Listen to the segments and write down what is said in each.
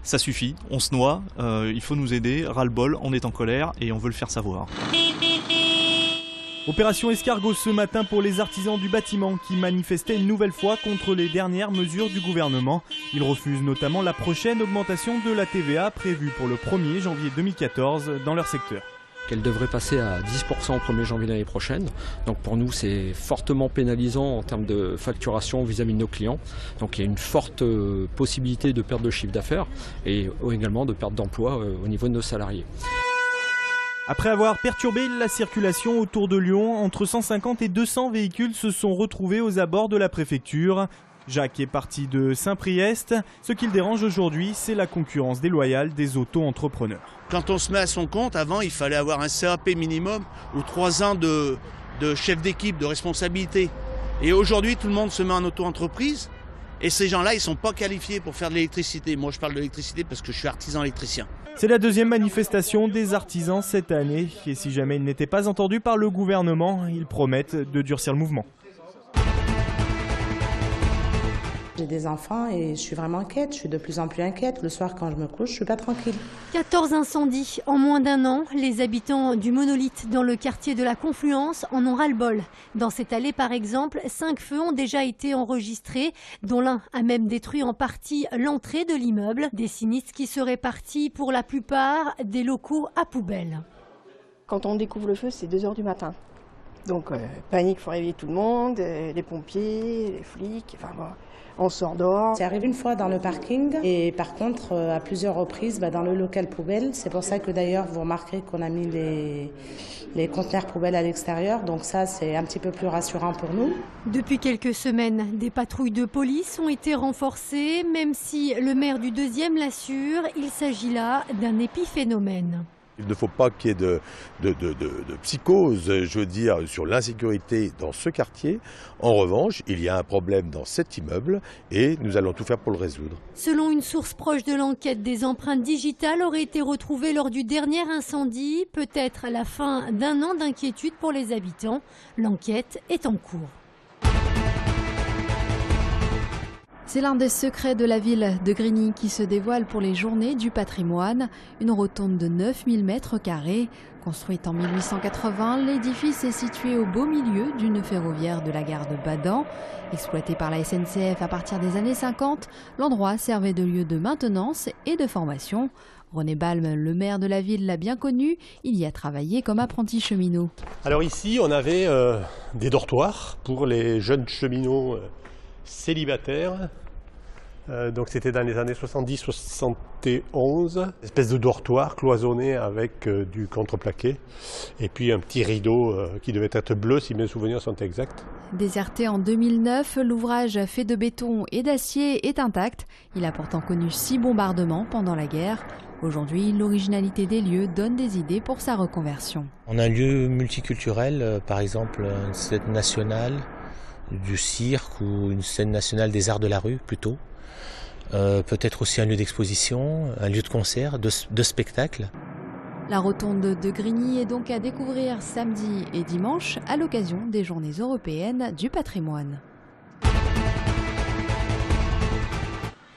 Ça suffit, on se noie, il faut nous aider, ras-le-bol, on est en colère et on veut le faire savoir. Opération escargot ce matin pour les artisans du bâtiment qui manifestaient une nouvelle fois contre les dernières mesures du gouvernement. Ils refusent notamment la prochaine augmentation de la TVA prévue pour le 1er janvier 2014 dans leur secteur. Qu'elle devrait passer à 10% au 1er janvier l'année prochaine. Donc pour nous, c'est fortement pénalisant en termes de facturation vis-à-vis de nos clients. Donc il y a une forte possibilité de perte de chiffre d'affaires et également de perte d'emploi au niveau de nos salariés. Après avoir perturbé la circulation autour de Lyon, entre 150 et 200 véhicules se sont retrouvés aux abords de la préfecture. Jacques est parti de Saint-Priest. Ce qui le dérange aujourd'hui, c'est la concurrence déloyale des auto-entrepreneurs. Quand on se met à son compte, avant, il fallait avoir un CAP minimum ou 3 ans de chef d'équipe, de responsabilité. Et aujourd'hui, tout le monde se met en auto-entreprise. Et ces gens-là, ils ne sont pas qualifiés pour faire de l'électricité. Moi, je parle de l'électricité parce que je suis artisan électricien. C'est la deuxième manifestation des artisans cette année. Et si jamais ils n'étaient pas entendus par le gouvernement, ils promettent de durcir le mouvement. J'ai des enfants et je suis vraiment inquiète, je suis de plus en plus inquiète. Le soir quand je me couche, je suis pas tranquille. 14 incendies en moins d'un an. Les habitants du monolithe dans le quartier de la Confluence en ont ras-le-bol. Dans cette allée par exemple, 5 feux ont déjà été enregistrés, dont l'un a même détruit en partie l'entrée de l'immeuble. Des sinistres qui seraient partis pour la plupart des locaux à poubelle. Quand on découvre le feu, c'est 2 h du matin. Donc panique, il faut réveiller tout le monde, les pompiers, les flics, enfin bon. On sort dehors. C'est arrivé une fois dans le parking et par contre à plusieurs reprises dans le local poubelle. C'est pour ça que d'ailleurs vous remarquerez qu'on a mis les conteneurs poubelles à l'extérieur. Donc ça c'est un petit peu plus rassurant pour nous. Depuis quelques semaines, des patrouilles de police ont été renforcées. Même si le maire du 2e l'assure, il s'agit là d'un épiphénomène. Il ne faut pas qu'il y ait de psychose, je veux dire, sur l'insécurité dans ce quartier. En revanche, il y a un problème dans cet immeuble et nous allons tout faire pour le résoudre. Selon une source proche de l'enquête, des empreintes digitales auraient été retrouvées lors du dernier incendie. Peut-être la fin d'un an d'inquiétude pour les habitants. L'enquête est en cours. C'est l'un des secrets de la ville de Grigny qui se dévoile pour les Journées du patrimoine. Une rotonde de 9000 m². Construite en 1880, l'édifice est situé au beau milieu d'une ferroviaire de la gare de Badan. Exploité par la SNCF à partir des années 50, l'endroit servait de lieu de maintenance et de formation. René Balme, le maire de la ville, l'a bien connu. Il y a travaillé comme apprenti cheminot. Alors ici, on avait des dortoirs pour les jeunes cheminots célibataires. Donc c'était dans les années 70-71, espèce de dortoir cloisonné avec du contreplaqué et puis un petit rideau qui devait être bleu si mes souvenirs sont exacts. Déserté en 2009, l'ouvrage fait de béton et d'acier est intact. Il a pourtant connu 6 bombardements pendant la guerre. Aujourd'hui, l'originalité des lieux donne des idées pour sa reconversion. On a un lieu multiculturel, par exemple une scène nationale du cirque ou une scène nationale des arts de la rue plutôt. Peut-être aussi un lieu d'exposition, un lieu de concert, de spectacle. La rotonde de Grigny est donc à découvrir samedi et dimanche à l'occasion des Journées européennes du patrimoine.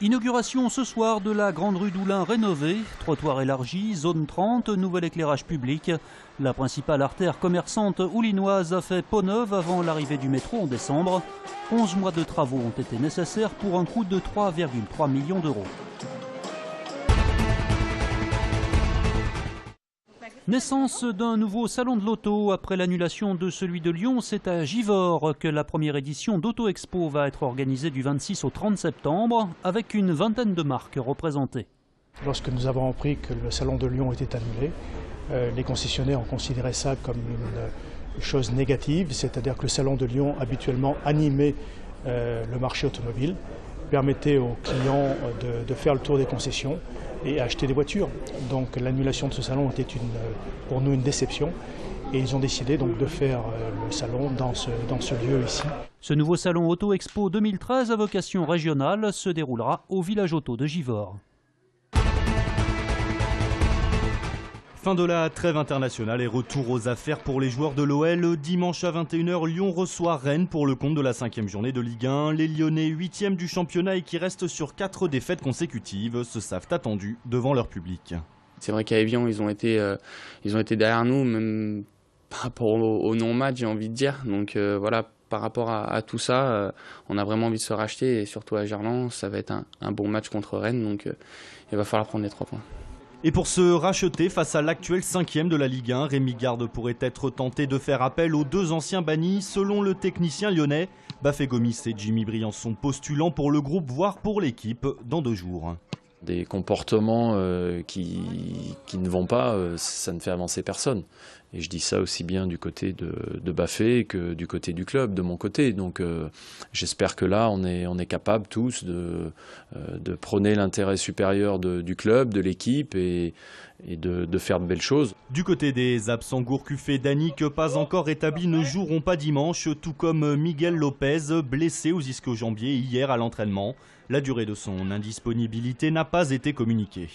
Inauguration ce soir de la grande rue d'Oulin rénovée, trottoir élargi, zone 30, nouvel éclairage public. La principale artère commerçante oulinoise a fait peau neuve avant l'arrivée du métro en décembre. 11 mois de travaux ont été nécessaires pour un coût de 3,3 millions d'euros. Naissance d'un nouveau salon de l'auto. Après l'annulation de celui de Lyon, c'est à Givors que la première édition d'Auto Expo va être organisée du 26 au 30 septembre, avec une vingtaine de marques représentées. Lorsque nous avons appris que le salon de Lyon était annulé, les concessionnaires ont considéré ça comme une chose négative, c'est-à-dire que le salon de Lyon habituellement animait le marché automobile, permettait aux clients de faire le tour des concessions et acheter des voitures. Donc l'annulation de ce salon était pour nous une déception et ils ont décidé donc de faire le salon dans ce lieu ici. Ce nouveau salon Auto Expo 2013 à vocation régionale se déroulera au village auto de Givors. Fin de la trêve internationale et retour aux affaires pour les joueurs de l'OL. Dimanche à 21h, Lyon reçoit Rennes pour le compte de la 5e journée de Ligue 1. Les Lyonnais, 8e du championnat et qui restent sur 4 défaites consécutives, se savent attendus devant leur public. C'est vrai qu'à Evian, ils ont été derrière nous, même par rapport au non-match, j'ai envie de dire. Donc voilà, par rapport à tout ça, on a vraiment envie de se racheter et surtout à Gerland, ça va être un bon match contre Rennes. Donc il va falloir prendre les 3 points. Et pour se racheter face à l'actuel 5e de la Ligue 1, Rémi Garde pourrait être tenté de faire appel aux 2 anciens bannis. Selon le technicien lyonnais, Bafé Gomis et Jimmy Briand sont postulants pour le groupe, voire pour l'équipe, dans 2 jours. Des comportements qui ne vont pas, ça ne fait avancer personne. Et je dis ça aussi bien du côté de Bafé que du côté du club, de mon côté. Donc j'espère que là, on est capables tous de prôner l'intérêt supérieur du club, de l'équipe et de faire de belles choses. Du côté des absents, Gourcuff et Danick, pas encore établis, ne joueront pas dimanche, tout comme Miguel Lopez, blessé aux ischio-jambiers hier à l'entraînement. La durée de son indisponibilité n'a pas été communiquée.